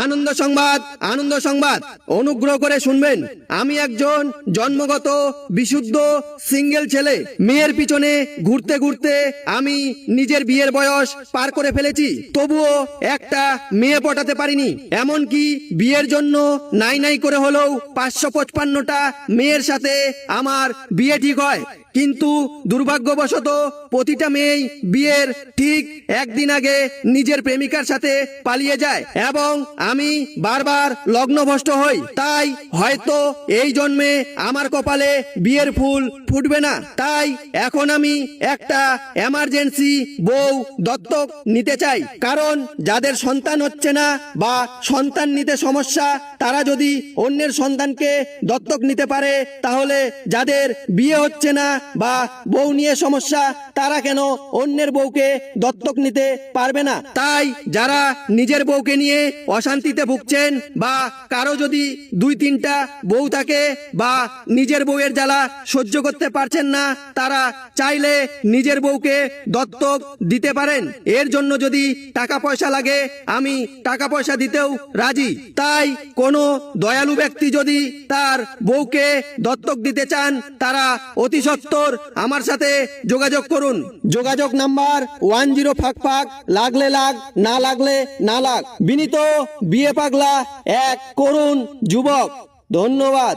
আনন্দ সংবাদ, আনন্দ সংবাদ। অনুগ্রহ করে শুনবেন, আমি একজন জন্মগত বিশুদ্ধ সিঙ্গেল ছেলে। মেয়ের পিছনে ঘুরতে ঘুরতে আমি নিজের বিয়ের বয়স পার করে ফেলেছি, তবুও একটা মেয়ে পটাতে পারিনি। এমনকি বিয়ের জন্য নাই নাই করে হলেও 555টা মেয়ের সাথে আমার বিয়ে ঠিক হয়, কিন্তু দুর্ভাগ্যবশত প্রতিটা মেয়েই বিয়ের ঠিক একদিন আগে নিজের প্রেমিকার সাথে পালিয়ে যায় এবং আমি বারবার লগ্নভ্রষ্ট হই। তাই হয়তো এই জন্মে আমার কপালে বিয়ের ফুল ফুটবে না। তাই এখন আমি একটা এমার্জেন্সি বউ দত্তক নিতে চাই, কারণ যাদের সন্তান হচ্ছে না বা সন্তান নিতে সমস্যা, তারা যদি অন্যের সন্তানকে দত্তক নিতে পারে, তাহলে যাদের বিয়ে হচ্ছে না বা বউ নিয়ে সমস্যা, তারা কেন অন্যের বউকে দত্তক নিতে পারবে না? তাই যারা নিজের বউকে নিয়ে অশান্তিতে ভুগছেন বা কারো যদি 2-3টা বউ থাকে বা নিজের বউয়ের জ্বালা সহ্য করতে পারছেন না, তারা চাইলে নিজের বউকে দত্তক দিতে পারেন। এর জন্য যদি টাকা পয়সা লাগে, আমি টাকা পয়সা দিতেও রাজি। তাই কোনো দয়ালু ব্যক্তি যদি তার বউকে দত্তক দিতে চান, তারা অতি সত্বর আমার সাথে যোগাযোগ করুন। যোগাযোগ নাম্বার 10 লাগলে লাগ, না লাগলে না লাগ। বিনীত বিয়ে পাগলা এক করুণ যুবক। ধন্যবাদ।